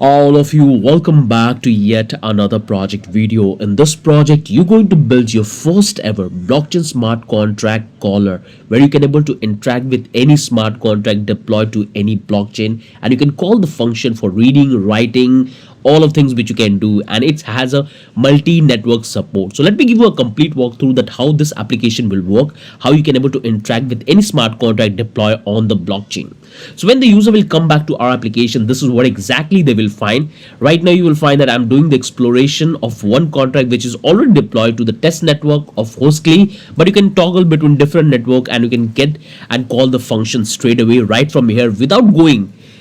All of you, welcome back to yet another project video. In this project, you're going to build your first ever blockchain smart contract caller, where you can able to interact with any smart contract deployed to any blockchain, and you can call the function for reading, writing, all of things which you can do, and it has a multi-network support. So let me give you a complete walkthrough that how this application will work, how you can able to interact with any smart contract deployed on the blockchain. So when the user will come back to our application, this is what exactly they will find. Right now you will find that I'm doing the exploration of one contract which is already deployed to the test network of Hostly, but you can toggle between different network and you can get and call the function straight away right from here without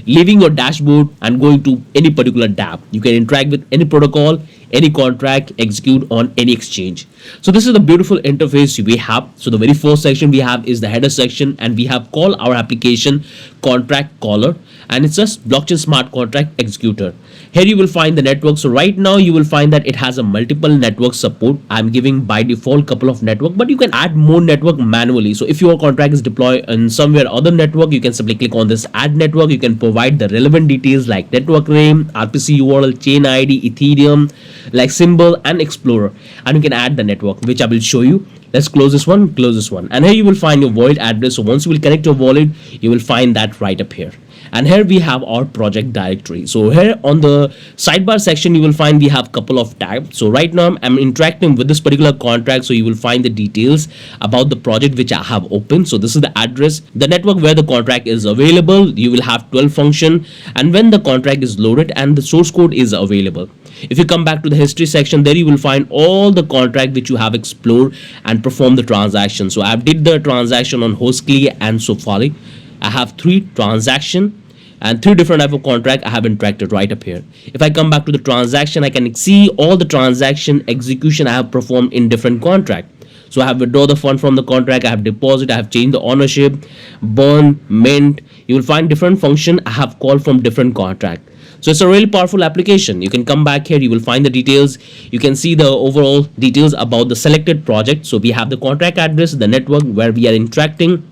leaving your dashboard and going to any particular DApp. You can interact with any protocol, any contract, execute on any exchange. So this is the beautiful interface we have. So the very first section we have is the header section, and we have called our application contract caller, and it's just blockchain smart contract executor. Here you will find the network. So right now you will find that it has a multiple network support. I'm giving by default couple of network, but you can add more network manually. So if your contract is deployed in somewhere other network, you can simply click on this add network. You can provide the relevant details like network name, RPC URL, chain ID, Ethereum, like symbol and explorer, and you can add the network, which I will show you. Let's close this one, and here you will find your wallet address. So once you will connect your wallet, you will find that right up here. And here we have our project directory. So here on the sidebar section, you will find we have couple of tabs. So right now I'm interacting with this particular contract. So you will find the details about the project which I have opened. So this is the address, the network where the contract is available. You will have 12 function, and when the contract is loaded and the source code is available. If you come back to the history section, there you will find all the contract which you have explored and performed the transaction. So I did the transaction on Hostly and Sofali. I have 3 transaction and 3 different type of contract I have interacted right up here. If I come back to the transaction, I can see all the transaction execution I have performed in different contract. So I have withdraw the fund from the contract, I have deposit, I have changed the ownership, burn, mint. You will find different function I have called from different contract. So it's a really powerful application. You can come back here, you will find the details. You can see the overall details about the selected project. So we have the contract address, the network where we are interacting.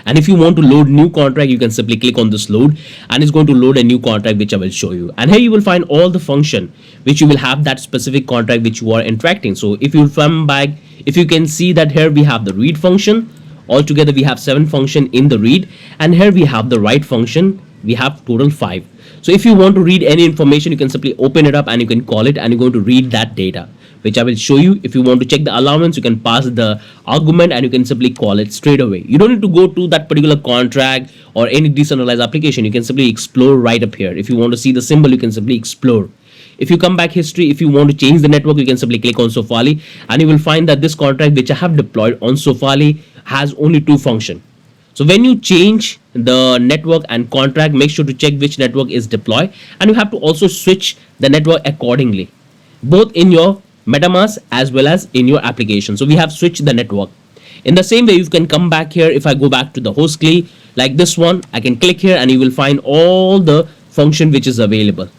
And if you want to load new contract, you can simply click on this load, and it's going to load a new contract which I will show you. And here you will find all the function which you will have that specific contract which you are interacting. So if you come back, if you can see that here we have the read function. Altogether we have 7 function in the read, and here we have the write function. We have total 5. So if you want to read any information, you can simply open it up and you can call it, and you're going to read that data, which I will show you. If you want to check the allowance, you can pass the argument and you can simply call it straight away. You don't need to go to that particular contract or any decentralized application. You can simply explore right up here. If you want to see the symbol, you can simply explore. If you come back history, if you want to change the network, you can simply click on Sofali, and you will find that this contract which I have deployed on Sofali has only 2 functions. So when you change the network and contract, make sure to check which network is deployed, and you have to also switch the network accordingly, both in your MetaMask as well as in your application. So we have switched the network. In the same way, you can come back here. If I go back to the Hostly, like this one, I can click here and you will find all the function which is available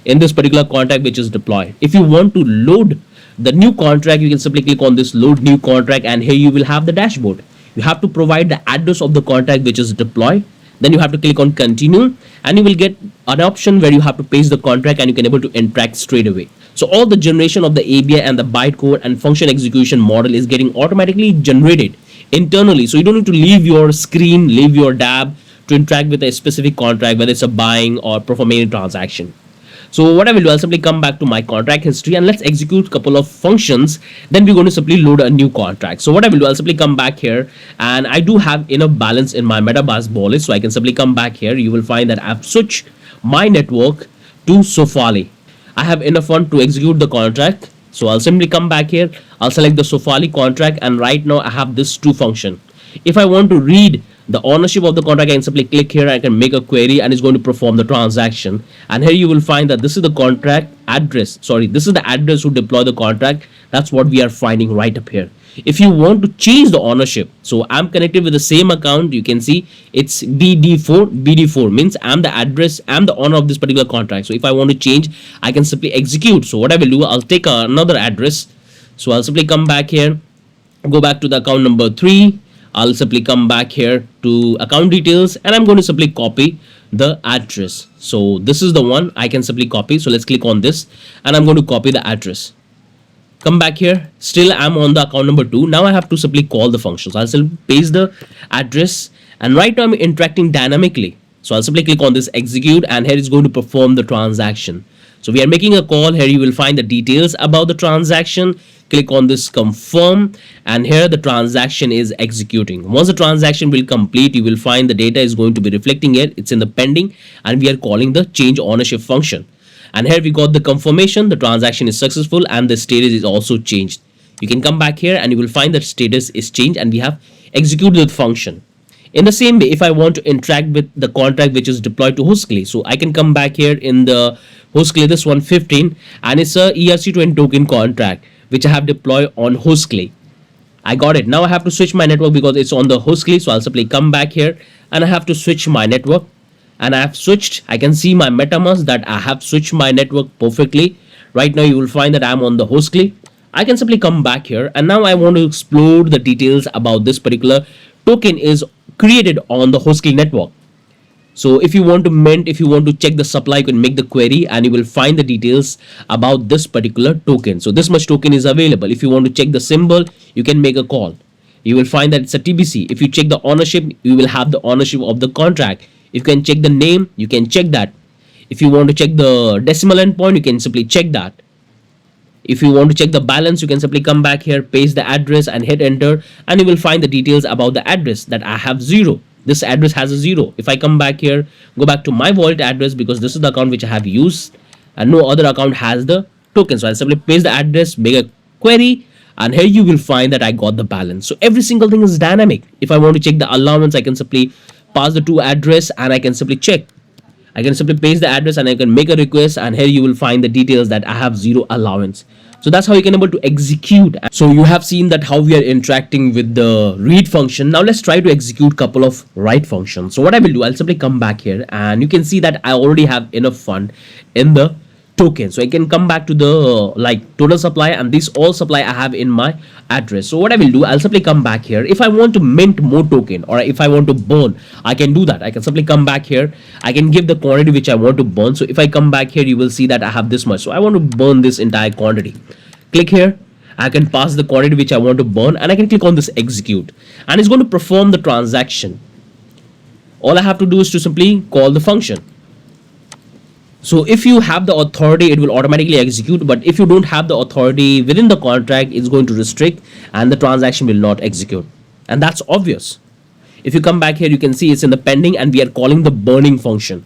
in this particular contract which is deployed. If you want to load the new contract, you can simply click on this load new contract, and here you will have the dashboard. You have to provide the address of the contract which is deployed. Then you have to click on continue, and you will get an option where you have to paste the contract and you can able to interact straight away. So all the generation of the ABI and the bytecode and function execution model is getting automatically generated internally. So you don't need to leave your screen, leave your DApp to interact with a specific contract, whether it's a buying or performing a transaction. So what I will do, I'll simply come back to my contract history and let's execute a couple of functions. Then we're going to simply load a new contract. So what I will do, I'll simply come back here, and I do have enough balance in my MetaMask wallet. So I can simply come back here. You will find that I've switched my network to Sofali. I have enough fund to execute the contract. So I'll simply come back here. I'll select the Sofali contract, and right now I have this 2 function. If I want to read the ownership of the contract, I can simply click here. I can make a query and it's going to perform the transaction. And here you will find that this is the contract address. Sorry, this is the address who deploy the contract. That's what we are finding right up here. If you want to change the ownership, so I'm connected with the same account. You can see it's BD4. BD4 means I'm the address, I'm the owner of this particular contract. So if I want to change, I can simply execute. So what I will do, I'll take another address. So I'll simply come back here, go back to the account number 3. I'll simply come back here to account details, and I'm going to simply copy the address. So this is the one I can simply copy. So let's click on this and I'm going to copy the address. Come back here. Still I'm on the account number 2. Now I have to simply call the function. So I'll simply paste the address, and right now I'm interacting dynamically. So I'll simply click on this execute, and here it's going to perform the transaction. So we are making a call. Here you will find the details about the transaction. Click on this confirm, and here the transaction is executing. Once the transaction will complete, you will find the data is going to be reflecting it. It's in the pending, and we are calling the change ownership function. And here we got the confirmation, the transaction is successful and the status is also changed. You can come back here and you will find that status is changed and we have executed the function. In the same way, if I want to interact with the contract which is deployed to hostly, so I can come back here in the hostly, this one 15, and it's a ERC20 token contract which I have deployed on hostly. I got it. Now I have to switch my network because it's on the hostly, so I'll simply come back here and I have to switch my network. And I have switched. I can see my MetaMask that I have switched my network perfectly. Right now you will find that I'm on the hostly. I can simply come back here, and now I want to explore the details about this particular token is created on the hostly network. So if you want to mint, if you want to check the supply, you can make the query and you will find the details about this particular token. So this much token is available. If you want to check the symbol, you can make a call. You will find that it's a TBC. If you check the ownership, you will have the ownership of the contract. If you can check the name, you can check that. If you want to check the decimal endpoint, you can simply check that. If you want to check the balance, you can simply come back here, paste the address and hit enter, and you will find the details about the address that I have 0. This address has a 0. If I come back here, go back to my wallet address because this is the account which I have used and no other account has the token. So I'll simply paste the address, make a query, and here you will find that I got the balance. So every single thing is dynamic. If I want to check the allowance, I can simply pass the to address and I can simply check. I can simply paste the address and I can make a request, and here you will find the details that I have 0 allowance. So that's how you can able to execute. So you have seen that how we are interacting with the read function. Now let's try to execute couple of write functions. So what I will do, I'll simply come back here and you can see that I already have enough fund in the token. So I can come back to the total supply, and this all supply I have in my address. So what I will do, I'll simply come back here. If I want to mint more token or if I want to burn, I can do that. I can simply come back here. I can give the quantity which I want to burn. So if I come back here, you will see that I have this much. So I want to burn this entire quantity. Click here. I can pass the quantity which I want to burn, and I can click on this execute, and it's going to perform the transaction. All I have to do is to simply call the function. So if you have the authority, it will automatically execute, but if you don't have the authority within the contract, it's going to restrict and the transaction will not execute. And that's obvious. If you come back here, you can see it's in the pending and we are calling the burning function.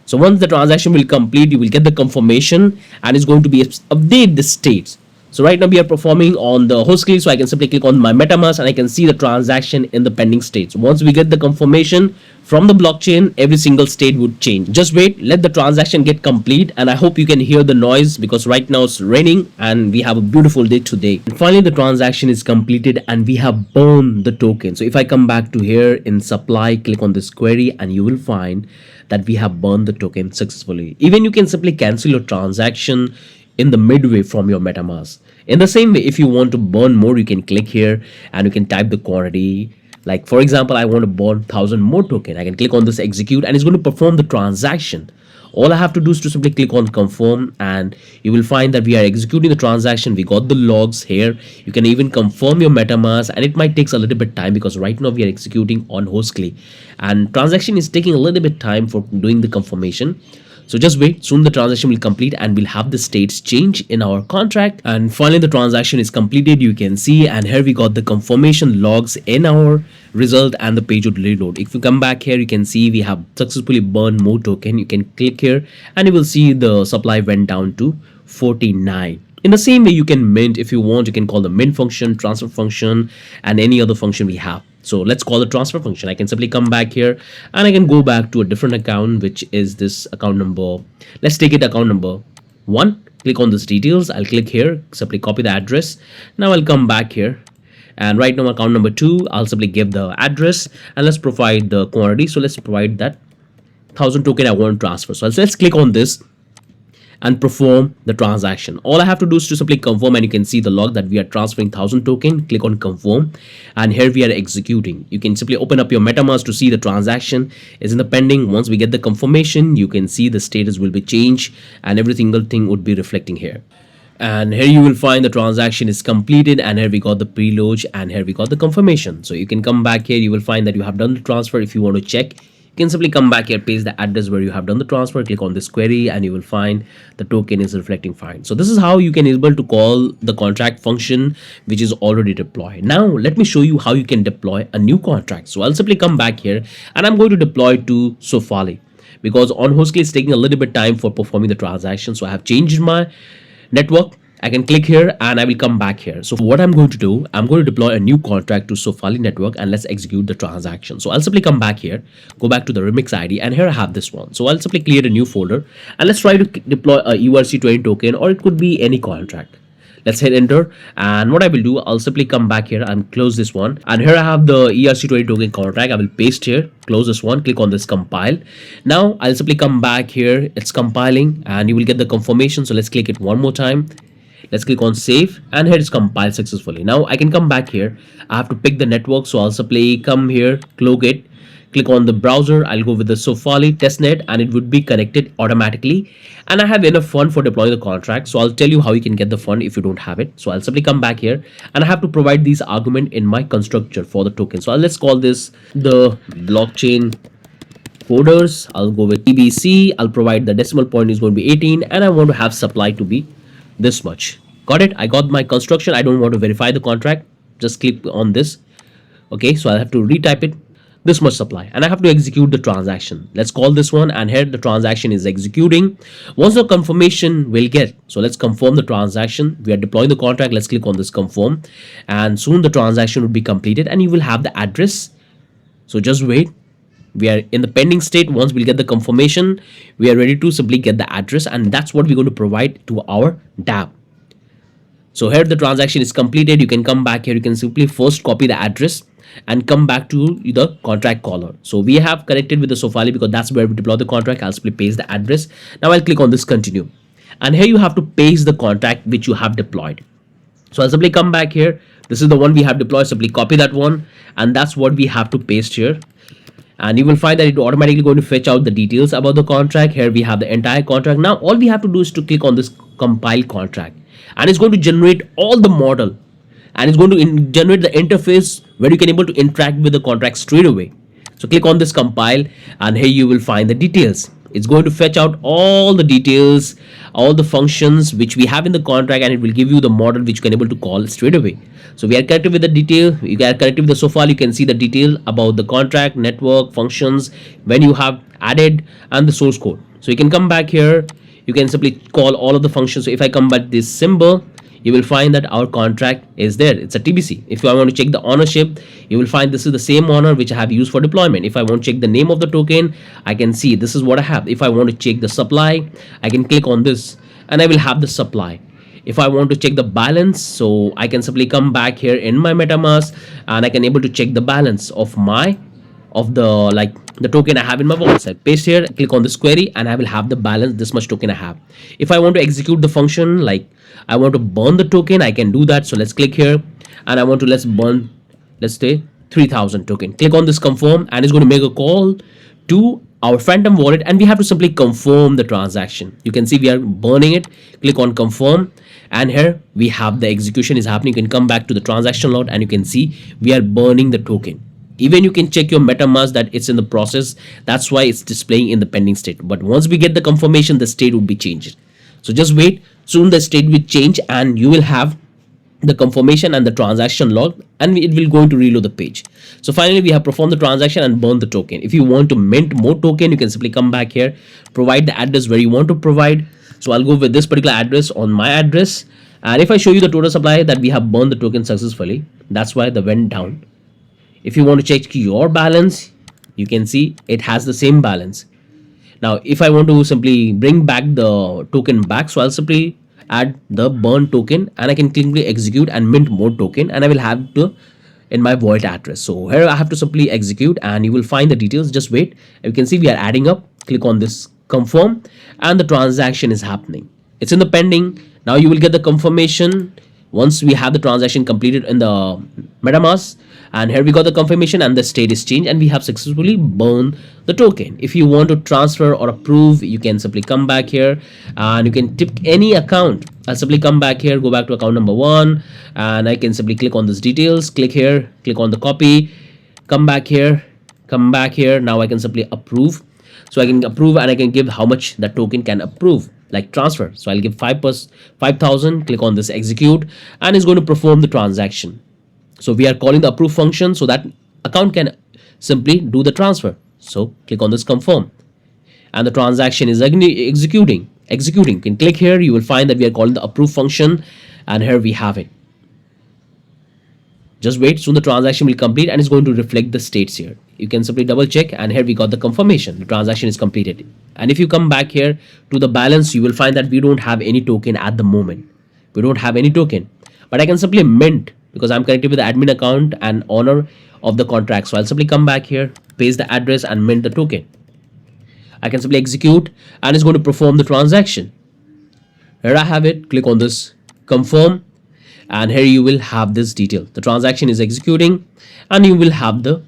So once the transaction will complete, you will get the confirmation and it's going to be update the states. So right now we are performing on the host click, so I can simply click on my MetaMask and I can see the transaction in the pending states. Once we get the confirmation from the blockchain, every single state would change. Just wait, let the transaction get complete, and I hope you can hear the noise because right now it's raining and we have a beautiful day today. And finally the transaction is completed and we have burned the token. So if I come back to here in supply, click on this query and you will find that we have burned the token successfully. Even you can simply cancel your transaction in the midway from your MetaMask. In the same way, if you want to burn more, you can click here and you can type the quantity. Like for example, I want to burn 1000 more token. I can click on this execute and it's going to perform the transaction. All I have to do is to simply click on confirm and you will find that we are executing the transaction. We got the logs here. You can even confirm your MetaMask, and it might take a little bit time because right now we are executing on hostly and transaction is taking a little bit time for doing the confirmation. So just wait, soon the transaction will complete and we'll have the states change in our contract. And finally the transaction is completed, you can see, and here we got the confirmation logs in our result and the page would reload. If you come back here, you can see we have successfully burned more token. You can click here and you will see the supply went down to 49. In the same way, you can mint if you want. You can call the mint function, transfer function, and any other function we have. So let's call the transfer function. I can simply come back here and I can go back to a different account, which is this account number. Let's take it account number 1. Click on this details. I'll click here, simply copy the address. Now I'll come back here. And right now account number 2, I'll simply give the address and let's provide the quantity. So let's provide that 1000 token I want to transfer. So let's click on this. and perform the transaction. All I have to do is to simply confirm, and you can see the log that we are transferring 1000 token. Click on confirm, and here we are executing. You can simply open up your MetaMask to see the transaction is in the pending. Once we get the confirmation, you can see the status will be changed and every single thing would be reflecting here. And here you will find the transaction is completed, and here we got the preload, and here we got the confirmation. So you can come back here, you will find that you have done the transfer. If you want to check, you can simply come back here, paste the address where you have done the transfer, click on this query, and you will find the token is reflecting fine. So this is how you can able to call the contract function which is already deployed. Now let me show you how you can deploy a new contract. So I'll simply come back here, and I'm going to deploy to Sofali, because on Hostly it's taking a little bit time for performing the transaction. So I have changed my network. I can click here and I will come back here. So what I'm going to do, I'm going to deploy a new contract to Sofali network, and let's execute the transaction. So I'll simply come back here, go back to the remix ID, and here I have this one. So I'll simply create a new folder, and let's try to deploy a URC20 token, or it could be any contract. Let's hit enter, and what I will do, I'll simply come back here and close this one, and here I have the ERC20 token contract. I will paste here, close this one, click on this compile. Now I'll simply come back here, it's compiling, and you will get the confirmation. So let's click it one more time. Let's click on save, and here it's compiled successfully. Now I can come back here. I have to pick the network, so I'll simply come here, close it, click on the browser. I'll go with the Sofali testnet, and it would be connected automatically. And I have enough fund for deploying the contract, so I'll tell you how you can get the fund if you don't have it. So I'll simply come back here, and I have to provide these argument in my constructor for the token. So let's call this the blockchain coders. I'll go with TBC. I'll provide the decimal point is going to be 18, and I want to have supply to be this much. Got it? I got my construction. I don't want to verify the contract. Just click on this. Okay, so I have to retype it, this much supply, and I have to execute the transaction. Let's call this one, and here the transaction is executing. Once the confirmation will get, so let's confirm the transaction. We are deploying the contract. Let's click on this confirm, and soon the transaction will be completed, and you will have the address. So just wait. We are in the pending state. Once we'll get the confirmation, we are ready to simply get the address, and that's what we're going to provide to our DApp. So here the transaction is completed. You can come back here. You can simply first copy the address and come back to the contract caller. So we have connected with the Sofali because that's where we deploy the contract. I'll simply paste the address. Now I'll click on this continue, and here you have to paste the contract which you have deployed. So I'll simply come back here. This is the one we have deployed. Simply copy that one, and that's what we have to paste here. And you will find that it automatically going to fetch out the details about the contract. Here we have the entire contract. Now all we have to do is to click on this compile contract, and it's going to generate all the model, and it's going to generate the interface where you can able to interact with the contract straight away. So click on this compile, and here you will find the details. It's going to fetch out all the details, all the functions which we have in the contract, and it will give you the model which you can able to call straight away. So we are connected with the detail. You are connected with the Sofali. You can see the detail about the contract, network, functions, when you have added, and the source code. So you can come back here. You can simply call all of the functions. So if I come back this symbol, you will find that our contract is there. It's a TBC. If I want to check the ownership, you will find this is the same owner which I have used for deployment. If I want to check the name of the token, I can see this is what I have. If I want to check the supply, I can click on this, and I will have the supply. If I want to check the balance, so I can simply come back here in my MetaMask, and I can able to check the balance of the token I have in my wallet. I paste here, click on this query, and I will have the balance, this much token I have. If I want to execute the function, like I want to burn the token, I can do that. So let's click here, and I want to let's say 3000 token. Click on this confirm, and it's going to make a call to our phantom wallet, and we have to simply confirm the transaction. You can see we are burning it. Click on confirm, and here we have the execution is happening. You can come back to the transaction log, and you can see we are burning the token. Even you can check your MetaMask that it's in the process. That's why it's displaying in the pending state. But once we get the confirmation, the state will be changed. So just wait. Soon the state will change, and you will have the confirmation and the transaction log, and it will going to reload the page. So finally we have performed the transaction and burned the token. If you want to mint more token, you can simply come back here, provide the address where you want to provide. So I'll go with this particular address on my address, and if I show you the total supply that we have burned the token successfully, that's why the went down. If you want to check your balance, you can see it has the same balance. Now if I want to simply bring back the token back, so I'll simply add the burn token, and I can simply execute and mint more token, and I will have to in my wallet address. So here I have to simply execute, and you will find the details. Just wait. You can see we are adding up. Click on this confirm, and the transaction is happening. It's in the pending. Now you will get the confirmation once we have the transaction completed in the MetaMask. And here we got the confirmation and the state is changed and we have successfully burned the token. If you want to transfer or approve, you can simply come back here and you can tip any account. I'll simply come back here, go back to account number 1, and I can simply click on this details, click here, click on the copy, come back here, come back here. Now I can simply approve. So I can approve and I can give how much the token can approve, like transfer. So I'll give 5,000, click on this execute, and it's going to perform the transaction. So we are calling the approve function so that account can simply do the transfer. So click on this confirm and the transaction is executing. You can click here, you will find that we are calling the approve function, and here we have it. Just wait, soon the transaction will complete and it's going to reflect the states here. You can simply double check, and here we got the confirmation, the transaction is completed. And if you come back here to the balance, you will find that we don't have any token at the moment. We don't have any token, but I can simply mint because I'm connected with the admin account and owner of the contract. So I'll simply come back here, paste the address and mint the token. I can simply execute and it's going to perform the transaction. Here I have it. Click on this confirm, and here you will have this detail. The transaction is executing and you will have the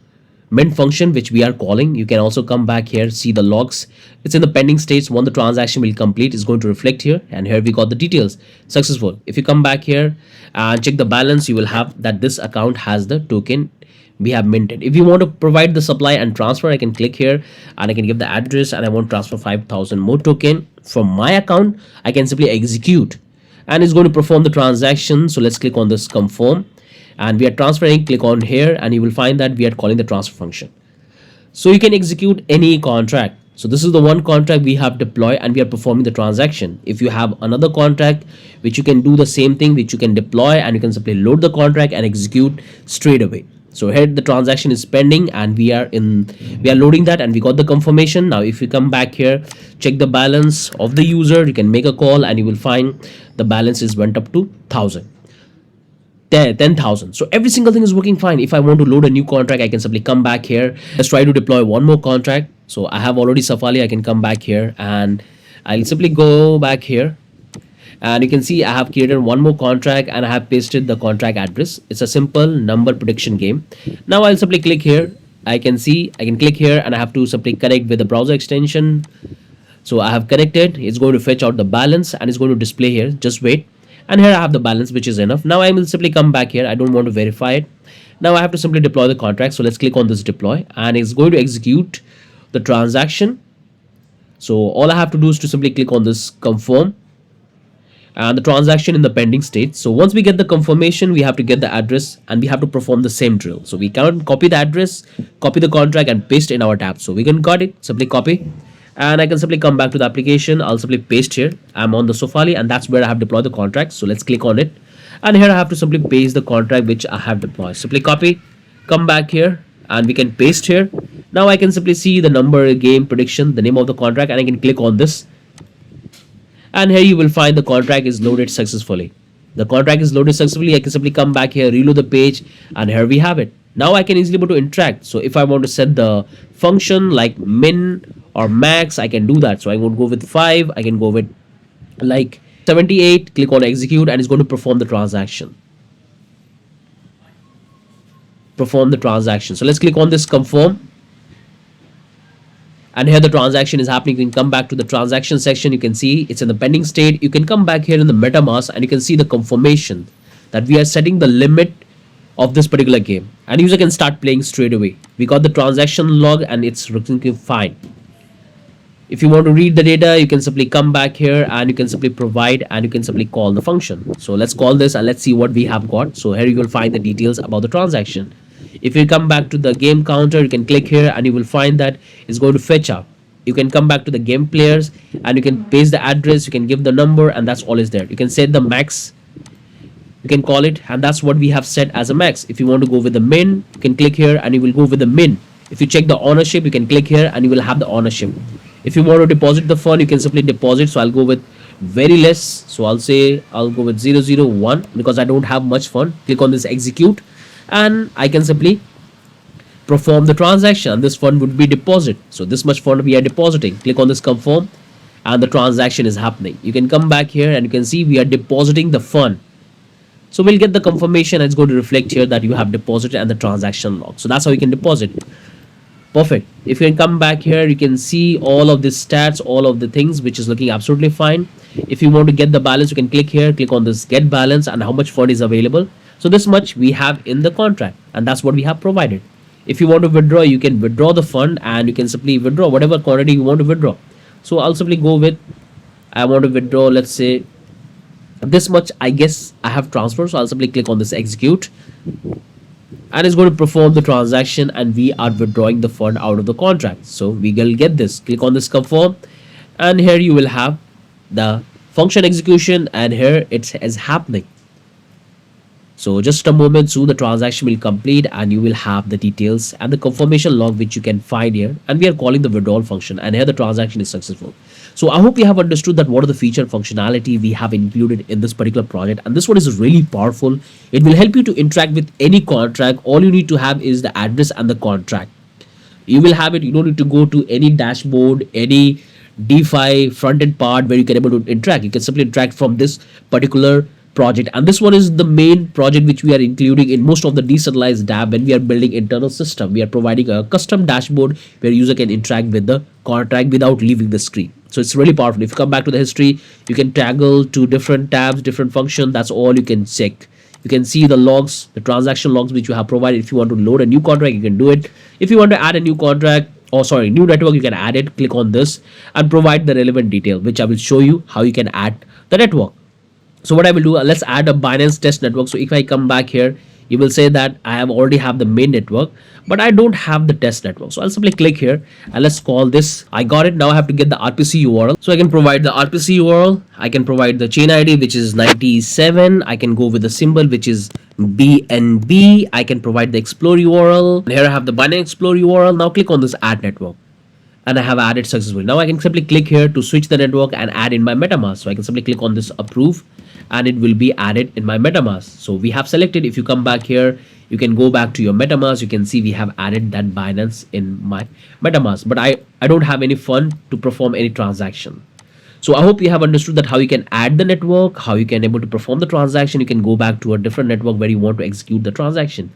mint function which we are calling. You can also come back here, see the logs. It's in the pending states. When the transaction will complete, is going to reflect here, and here we got the details successful. If you come back here and check the balance, you will have that this account has the token we have minted. If you want to provide the supply and transfer, I can click here and I can give the address and I want to transfer 5,000 more token from my account. I can simply execute and it's going to perform the transaction. So let's click on this confirm, and we are transferring. Click on here and you will find that we are calling the transfer function. So you can execute any contract. So this is the one contract we have deployed and we are performing the transaction. If you have another contract which you can do the same thing, which you can deploy, and you can simply load the contract and execute straight away. So here the transaction is pending and we are loading that, and we got the confirmation. Now if you come back here, check the balance of the user, you can make a call and you will find the balance is went up to 10,000. So every single thing is working fine. If I want to load a new contract, I can simply come back here. Let's try to deploy one more contract. So I have already Safari. I can come back here and I'll simply go back here, and you can see I have created one more contract and I have pasted the contract address. It's a simple number prediction game. Now I'll simply click here. I can click here and I have to simply connect with the browser extension. So I have connected. It's going to fetch out the balance and it's going to display here. Just wait. And here I have the balance, which is enough. Now I will simply come back here. I don't want to verify it. Now I have to simply deploy the contract. So let's click on this deploy and it's going to execute the transaction. So all I have to do is to simply click on this confirm and the transaction in the pending state. So once we get the confirmation, we have to get the address and we have to perform the same drill. So we can copy the address, copy the contract and paste in our tab. So we can got it, simply copy. And I can simply come back to the application. I'll simply paste here. I'm on the Safari and that's where I have deployed the contract. So let's click on it. And here I have to simply paste the contract which I have deployed. Simply copy, come back here and we can paste here. Now I can simply see the number, game, prediction, the name of the contract, and I can click on this. And here you will find the contract is loaded successfully. The contract is loaded successfully. I can simply come back here, reload the page, and here we have it. Now I can easily able to interact. So if I want to set the function like min or max, I can do that. So I would go with 5. I can go with like 78. Click on execute and it's going to perform the transaction. So let's click on this confirm. And here the transaction is happening. You can come back to the transaction section. You can see it's in the pending state. You can come back here in the MetaMask and you can see the confirmation that we are setting the limit of this particular game. And user can start playing straight away. We got the transaction log and it's looking fine. If you want to read the data, you can simply come back here and you can simply provide and you can simply call the function. So let's call this and let's see what we have got. So here you will find the details about the transaction. If you come back to the game counter, you can click here and you will find that it's going to fetch up. You can come back to the game players and you can paste the address, you can give the number, and that's all is there. You can set the max, you can call it, and that's what we have set as a max. If you want to go with the min, you can click here and you will go with the min. If you check the ownership, you can click here and you will have the ownership. If you want to deposit the fund, you can simply deposit. So I'll go with very less. So I'll go with 001 because I don't have much fund. Click on this execute and I can simply perform the transaction, and this fund would be deposit. So this much fund we are depositing. Click on this confirm, and the transaction is happening. You can come back here and you can see we are depositing the fund. So we'll get the confirmation, and it's going to reflect here that you have deposited and the transaction log. So that's how you can deposit. Perfect. If you can come back here, you can see all of the stats, all of the things, which is looking absolutely fine. If you want to get the balance, you can click here, click on this get balance and how much fund is available. So this much we have in the contract, and that's what we have provided. If you want to withdraw, you can withdraw the fund, and you can simply withdraw whatever quantity you want to withdraw. So I'll simply go with, I want to withdraw, let's say this much. I guess I have transferred, so I'll simply click on this execute, and it's going to perform the transaction, and we are withdrawing the fund out of the contract. So we will get this. Click on this confirm, and here you will have the function execution, and here it is happening. So just a moment soon the transaction will complete, and you will have the details and the confirmation log, which you can find here, and we are calling the withdrawal function, and here the transaction is successful. So I hope you have understood that what are the feature functionality we have included in this particular project, and this one is really powerful. It will help you to interact with any contract. All you need to have is the address and the contract. You will have it. You don't need to go to any dashboard, any DeFi front-end part where you can able to interact. You can simply interact from this particular project, and this one is the main project which we are including in most of the decentralized DApp. When we are building internal system, we are providing a custom dashboard where user can interact with the contract without leaving the screen. So it's really powerful. If you come back to the history, you can toggle to different tabs, different function. That's all you can check. You can see the logs, the transaction logs which you have provided. If you want to load a new contract, you can do it. If you want to add a new contract, new network, you can add it. Click on this and provide the relevant detail, which I will show you how you can add the network. So what I will do, let's add a Binance test network. So if I come back here, you will say that I already have the main network, but I don't have the test network. So I'll simply click here and let's call this. I got it. Now I have to get the RPC URL. So I can provide the RPC URL. I can provide the chain ID, which is 97. I can go with the symbol, which is BNB. I can provide the Explore URL. And here I have the Binance Explore URL. Now click on this add network, and I have added successfully. Now I can simply click here to switch the network and add in my MetaMask. So I can simply click on this approve, and it will be added in my MetaMask. So we have selected. If you come back here, you can go back to your MetaMask. You can see we have added that Binance in my MetaMask, but I don't have any fund to perform any transaction. So I hope you have understood that how you can add the network, how you can able to perform the transaction. You can go back to a different network where you want to execute the transaction.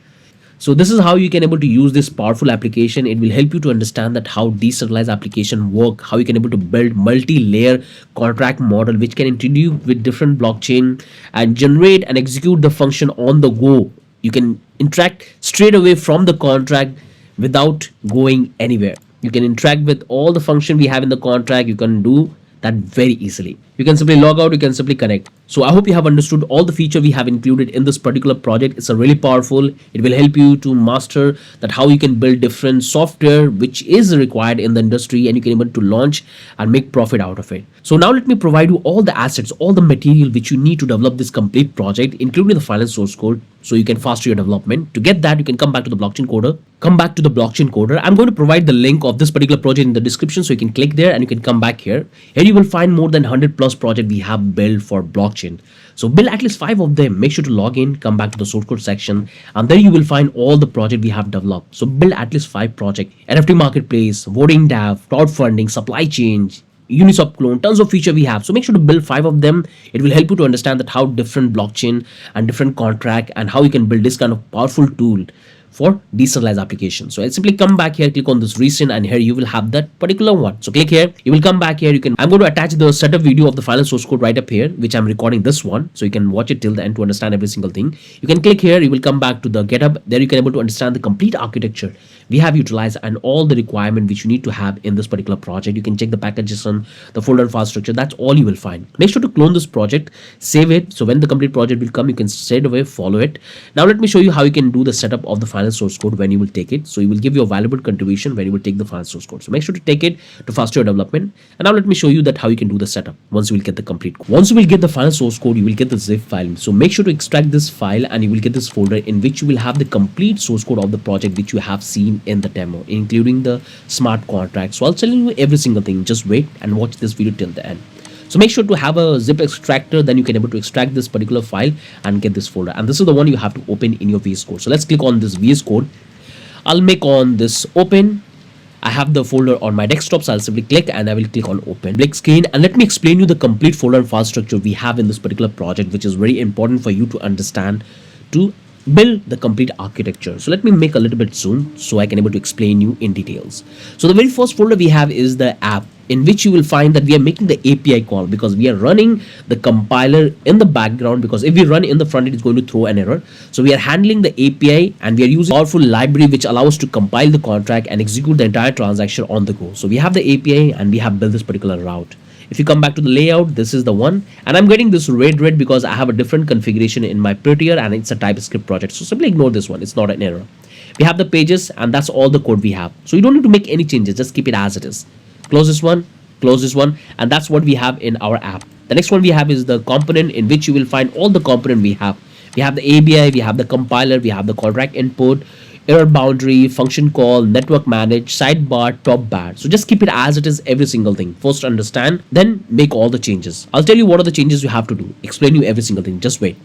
So this is how you can able to use this powerful application. It will help you to understand that how decentralized application work, how you can able to build multi-layer contract model, which can introduce with different blockchain and generate and execute the function on the go. You can interact straight away from the contract without going anywhere. You can interact with all the function we have in the contract. You can do that very easily. You can simply log out, you can simply connect. So I hope you have understood all the feature we have included in this particular project. It's a really powerful. It will help you to master that how you can build different software which is required in the industry, and you can able to launch and make profit out of it. So now let me provide you all the assets, all the material which you need to develop this complete project, including the file and source code, so you can faster your development. To get that, you can come back to the blockchain coder. I'm going to provide the link of this particular project in the description, so you can click there and you can come back here. Here you will find more than 100 plus project we have built for blockchain. So build at least 5 of them. Make sure to log in, come back to the source code section, and there you will find all the project we have developed. So build at least 5 project: NFT marketplace, voting DApp, crowdfunding, supply chain, Uniswap clone, tons of feature we have. So make sure to build 5 of them. It will help you to understand that how different blockchain and different contract and how you can build this kind of powerful tool for decentralized application. So I simply come back here, click on this recent, and here you will have that particular one. So click here, you will come back here. I'm going to attach the setup video of the file and source code right up here, which I'm recording this one, so you can watch it till the end to understand every single thing. You can click here, you will come back to the GitHub. There you can able to understand the complete architecture we have utilized and all the requirement which you need to have in this particular project. You can check the packages and the folder and file structure. That's all you will find. Make sure to clone this project, save it, so when the complete project will come, you can straight away follow it. Now let me show you how you can do the setup of the file and source code when you will take it. So you will give your valuable contribution when you will take the file and source code. So make sure to take it to faster your development. And now let me show you that how you can do the setup once you will get the complete code. Once you will get the file and source code, you will get the zip file. So make sure to extract this file, and you will get this folder in which you will have the complete source code of the project which you have seen in the demo, including the smart contract. So I'll tell you every single thing. Just wait and watch this video till the end. So make sure to have a zip extractor, then you can able to extract this particular file and get this folder. And this is the one you have to open in your VS Code. So let's click on this VS Code. I'll make on this open. I have the folder on my desktop, so I'll simply click and I will click on open. Blank screen, and let me explain you the complete folder and file structure we have in this particular project, which is very important for you to understand to build the complete architecture. So let me make a little bit zoom so I can able to explain you in details. So the very first folder we have is the app, in which you will find that we are making the API call because we are running the compiler in the background, because if we run in the front end, it's going to throw an error. So we are handling the API and we are using a powerful library which allows us to compile the contract and execute the entire transaction on the go. So we have the API and we have built this particular route. If you come back to the layout, this is the one, and I'm getting this red because I have a different configuration in my prettier and it's a TypeScript project. So simply ignore this one, it's not an error. We have the pages and that's all the code we have. So you don't need to make any changes, just keep it as it is. Close this one, and that's what we have in our app. The next one we have is the component, in which you will find all the component we have. We have the API, we have the compiler, we have the contract input, error boundary, function call, network manage, sidebar, top bar. So just keep it as it is, every single thing. First understand, then make all the changes. I'll tell you what are the changes you have to do. Explain you every single thing. Just wait.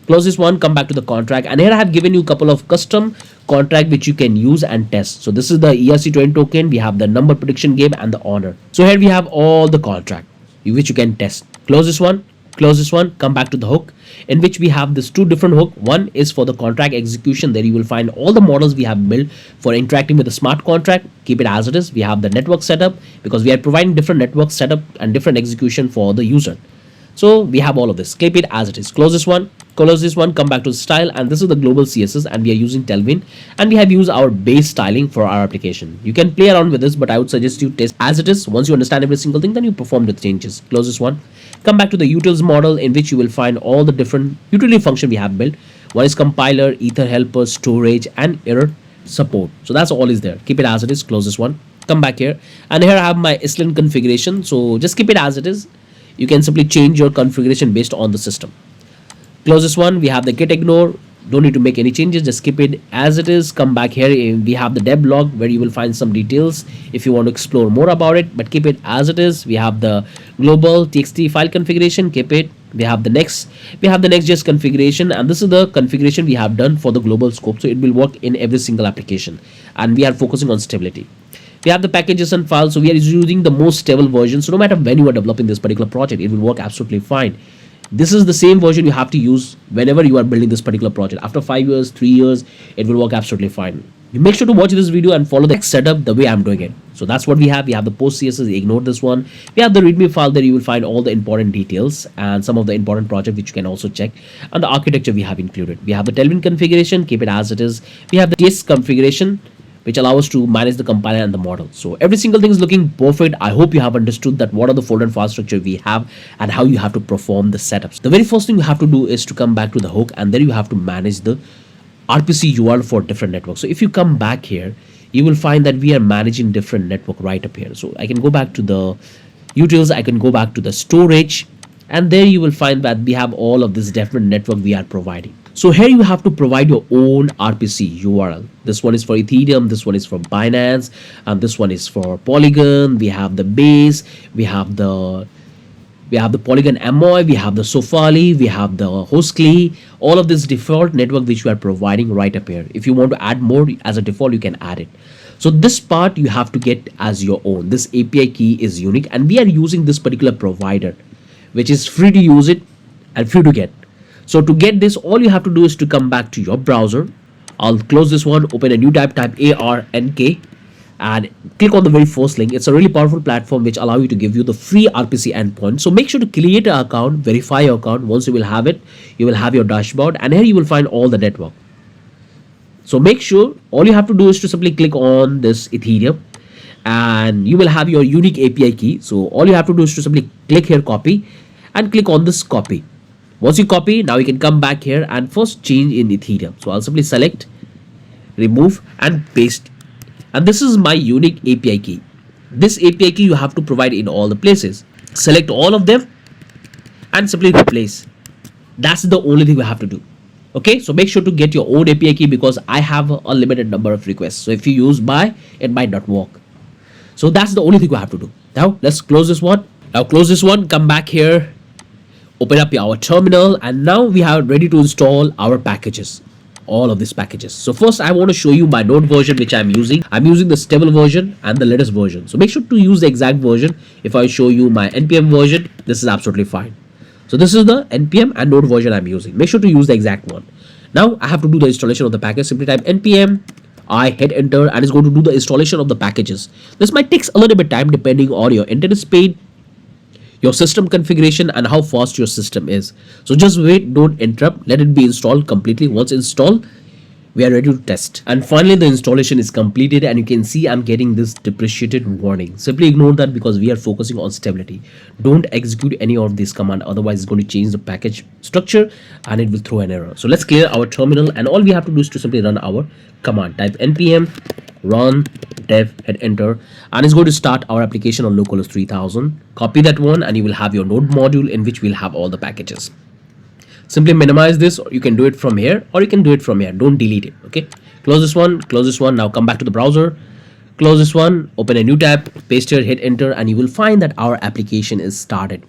Close this one, come back to the contract, and here I have given you a couple of custom contract which you can use and test. So this is the ERC20 token, we have the number prediction game and the honor. So here we have all the contract which you can test. Close this one, come back to the hook, in which we have this two different hook. One is for the contract execution. There you will find all the models we have built for interacting with the smart contract. Keep it as it is. We have the network setup because we are providing different network setup and different execution for the user. So we have all of this. Keep it as it is. Close this one, come back to the style, and this is the global CSS, and we are using Tailwind, and we have used our base styling for our application. You can play around with this, but I would suggest you test as it is. Once you understand every single thing, then you perform the changes. Close this one, come back to the utils model, in which you will find all the different utility function we have built. One is compiler, ether helper, storage, and error support. So that's all is there. Keep it as it is. Close this one, come back here, and here I have my ESLint configuration. So just keep it as it is. You can simply change your configuration based on the system. Close this one, we have the git ignore. Don't need to make any changes, just keep it as it is. Come back here, we have the dev log where you will find some details if you want to explore more about it, but keep it as it is. We have the global txt file configuration, keep it. We have the Next.js configuration, and this is the configuration we have done for the global scope, so it will work in every single application, and we are focusing on stability. We have the packages and files, so we are using the most stable version, so no matter when you are developing this particular project, it will work absolutely fine. This is the same version you have to use whenever you are building this particular project. After 5 years, 3 years, it will work absolutely fine. You make sure to watch this video and follow the setup the way I'm doing it. So that's what we have. We have the post CSS, ignore this one. We have the readme file, there you will find all the important details and some of the important projects which you can also check. And the architecture we have included. We have the Tailwind configuration, keep it as it is. We have the JS configuration, which allow us to manage the compiler and the model. So every single thing is looking perfect. I hope you have understood that what are the folder and file structure we have and how you have to perform the setups. The very first thing you have to do is to come back to the hook, and then you have to manage the RPC URL for different networks. So if you come back here, you will find that we are managing different network right up here. So I can go back to the utils, I can go back to the storage, and there you will find that we have all of this different network we are providing. So here you have to provide your own RPC URL. This one is for Ethereum, this one is for Binance, and this one is for Polygon. We have the base, we have the Polygon Amoy, we have the Sofali, we have the Hostly, all of this default network which we are providing right up here. If you want to add more as a default, you can add it. So this part you have to get as your own. This API key is unique, and we are using this particular provider, which is free to use it and free to get. So to get this, all you have to do is to come back to your browser. I'll close this one, open a new tab, type ARNK, and click on the very first link. It's a really powerful platform which allow you to give you the free RPC endpoint. So make sure to create an account, verify your account. Once you will have it, you will have your dashboard, and here you will find all the network. So make sure all you have to do is to simply click on this Ethereum, and you will have your unique API key. So all you have to do is to simply click here, copy, and click on this copy. Once you copy, now you can come back here and first change in Ethereum. So I'll simply select, remove, and paste. And this is my unique API key. This API key you have to provide in all the places. Select all of them and simply replace. That's the only thing we have to do. Okay, so make sure to get your own API key because I have a limited number of requests. So if you use my, it might not work. So that's the only thing we have to do. Now let's close this one. Come back here. Open up our terminal, and now we are ready to install our packages. all of these packages. So first I want to show you my node version which I'm using. I'm using the stable version and the latest version. So make sure to use the exact version. If I show you my npm version, this is absolutely fine. So this is the npm and node version I'm using. Make sure to use the exact one. Now I have to do the installation of the package. Simply type npm, I hit enter, and it's going to do the installation of the packages. This might take a little bit time depending on your internet speed, your system configuration, and how fast your system is. So just wait, don't interrupt, let it be installed completely. Once installed, we are ready to test. And finally the installation is completed, and you can see I'm getting this depreciated warning. Simply ignore that because we are focusing on stability. Don't execute any of this command, otherwise it's going to change the package structure and it will throw an error. So let's clear our terminal, and all we have to do is to simply run our command. Type npm run dev, hit enter, and it's going to start our application on localhost 3000. Copy that one and you will have your node module in which we'll have all the packages. Simply minimize this, or you can do it from here, or you can do it from here. Don't delete it. Okay, close this one, close this one. Now come back to the browser, close this one, open a new tab, paste here, hit enter, and you will find that our application is started.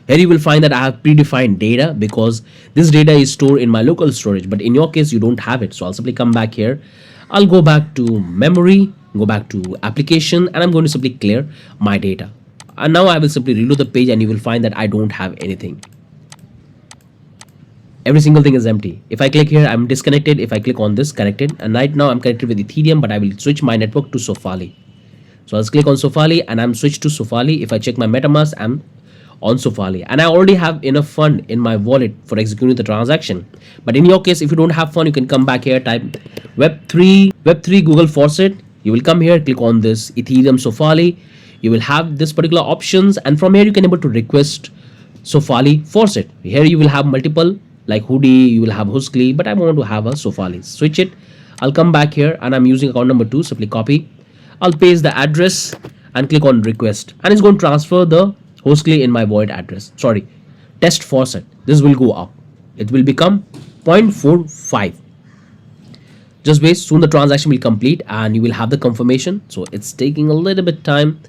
Here you will find that I have predefined data because this data is stored in my local storage, but in your case you don't have it. So I'll simply come back here, I'll go back to memory, go back to application, and I'm going to simply clear my data. And now I will simply reload the page, and you will find that I don't have anything. Every single thing is empty. If I click here, I'm disconnected. If I click on this, connected, and right now I'm connected with Ethereum, but I will switch my network to Sofali. So I'll click on Sofali and I'm switched to Sofali. If I check my MetaMask, I'm on Sofali, and I already have enough fund in my wallet for executing the transaction. But in your case, if you don't have fund, you can come back here, type web3 Google faucet. You will come here, click on this Ethereum Sofali. You will have this particular options, and from here you can able to request Sofali faucet. Here you will have multiple like hoodie, you will have Huskly, but I want to have a Sofali. Switch it. I'll come back here and I'm using account number 2. Simply copy. I'll paste the address and click on request, and it's going to transfer the Huskly in my void address. Sorry, test faucet. This will go up. It will become 0.45. Just wait. Soon the transaction will complete and you will have the confirmation. So it's taking a little bit time.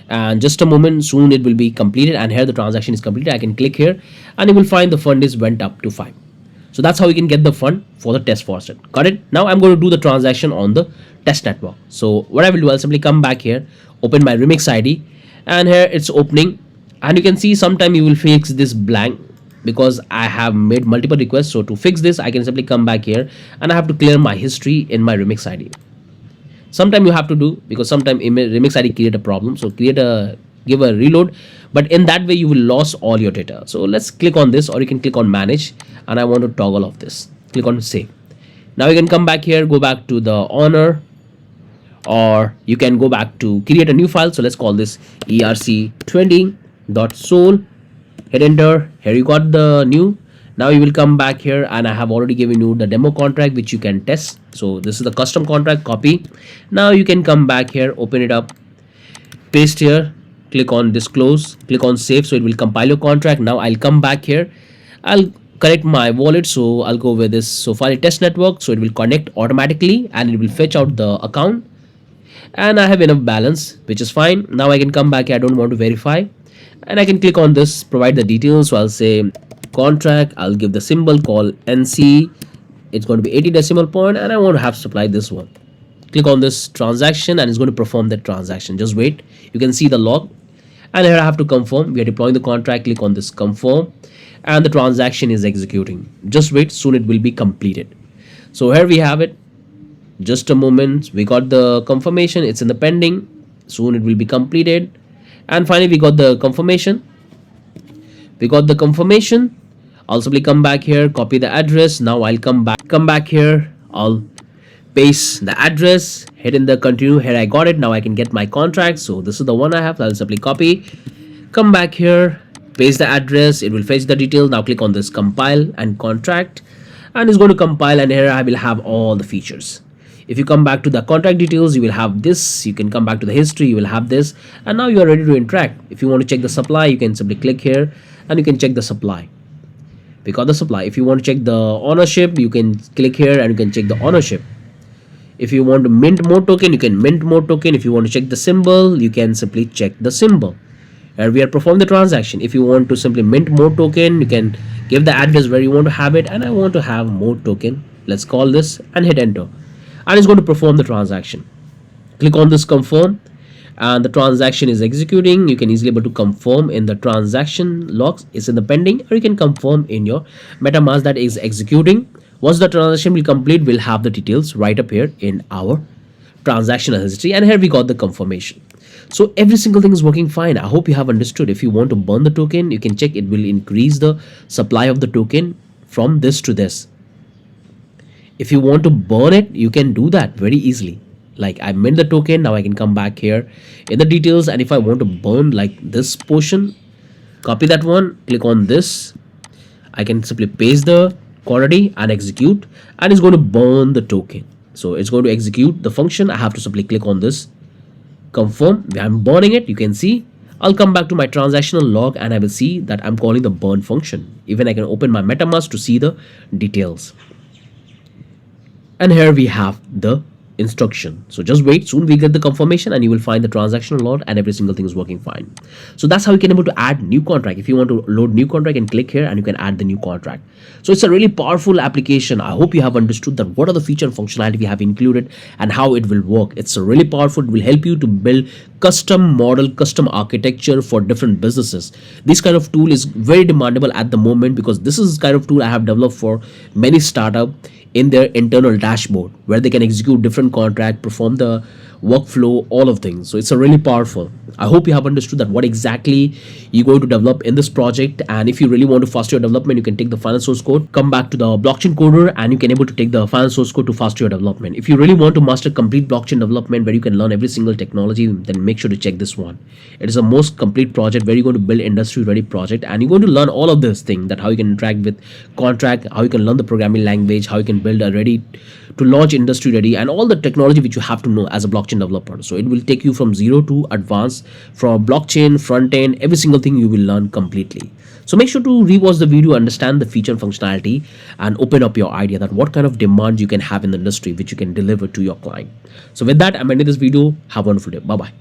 And just a moment, soon it will be completed, and here the transaction is completed. I can click here and you will find the fund is went up to 5. So that's how you can get the fund for the test faucet. Got it? Now I'm going to do the transaction on the test network. So what I will do, I'll simply come back here, open my remix ID, and here it's opening, and you can see sometime you will fix this blank because I have made multiple requests. So to fix this, I can simply come back here and I have to clear my history in my remix ID. Sometime you have to do, because sometime remix ID create a problem. So give a reload, but in that way you will lose all your data. So let's click on this, or you can click on manage, and I want to toggle off this. Click on save. Now you can come back here, go back to the owner, or you can go back to create a new file. So let's call this erc20.sol. Hit enter. Here you got the new. Now you will come back here, and I have already given you the demo contract which you can test. So this is the custom contract. Copy. Now you can come back here, open it up, paste here, click on disclose, click on save, so it will compile your contract. Now I'll come back here, I'll connect my wallet, so I'll go with this Sofali test network, so it will connect automatically and it will fetch out the account, and I have enough balance, which is fine. Now I can come back here, I don't want to verify, and I can click on this provide the details. So I'll say contract, I'll give the symbol called NC, it's going to be 80 decimal point, and I want to have supplied this one. Click on this transaction and it's going to perform that transaction. Just wait, you can see the log, and here I have to confirm. We are deploying the contract. Click on this confirm, and the transaction is executing. Just wait, soon it will be completed. So here we have it. Just a moment, we got the confirmation, it's in the pending, soon it will be completed. And finally we got the confirmation. I'll simply come back here, copy the address. Now I'll come back here, I'll paste the address, hit in the continue. Here I got it. Now I can get my contract. So this is the one I have. I'll simply copy, come back here, paste the address, it will fetch the details. Now click on this compile and contract, and it's going to compile, and here I will have all the features. If you come back to the contract details, you will have this. You can come back to the history, you will have this, and now you are ready to interact. If you want to check the supply, you can simply click here and you can check the supply. We got the supply. If you want to check the ownership, you can click here and you can check the ownership. If you want to mint more token, you can mint more token. If you want to check the symbol, you can simply check the symbol. And we are performing the transaction. If you want to simply mint more token, you can give the address where you want to have it, and I want to have more token. Let's call this and hit enter, and it's going to perform the transaction. Click on this confirm, and the transaction is executing. You can easily able to confirm in the transaction logs, it's in the pending, or you can confirm in your MetaMask that is executing. Once the transaction will complete, we'll have the details right up here in our transactional history, and here we got the confirmation. So every single thing is working fine. I hope you have understood. If you want to burn the token, you can check, it will increase the supply of the token from this to this. If you want to burn it, you can do that very easily. Like, I mint the token, now I can come back here in the details, and if I want to burn like this portion, copy that one, click on this, I can simply paste the quantity and execute, and it's going to burn the token. So it's going to execute the function. I have to simply click on this, confirm, I'm burning it. You can see I'll come back to my transactional log, and I will see that I'm calling the burn function. Even I can open my MetaMask to see the details. And here we have the instruction. So just wait, soon we get the confirmation, and you will find the transactional log, and every single thing is working fine. So that's how you can able to add new contract. If you want to load new contract, and click here and you can add the new contract. So it's a really powerful application. I hope you have understood that what are the feature and functionality we have included and how it will work. It's a really powerful. It will help you to build custom model, custom architecture for different businesses. This kind of tool is very demandable at the moment, because this is kind of tool I have developed for many startup in their internal dashboard, where they can execute different contract, perform the workflow, all of things. So it's a really powerful. I hope you have understood that what exactly you're going to develop in this project. And if you really want to faster your development, you can take the final source code, come back to the blockchain coder, and you can able to take the final source code to faster your development. If you really want to master complete blockchain development, where you can learn every single technology, then make sure to check this one. It is a most complete project where you're going to build industry ready project, and you're going to learn all of this thing, that how you can interact with contract, how you can learn the programming language, how you can build a ready to launch industry ready, and all the technology which you have to know as a blockchain developer. So it will take you from zero to advanced, from blockchain, front end, every single thing you will learn completely. So make sure to rewatch the video, understand the feature and functionality, and open up your idea that what kind of demand you can have in the industry which you can deliver to your client. So with that, I'm ending this video. Have a wonderful day. Bye bye.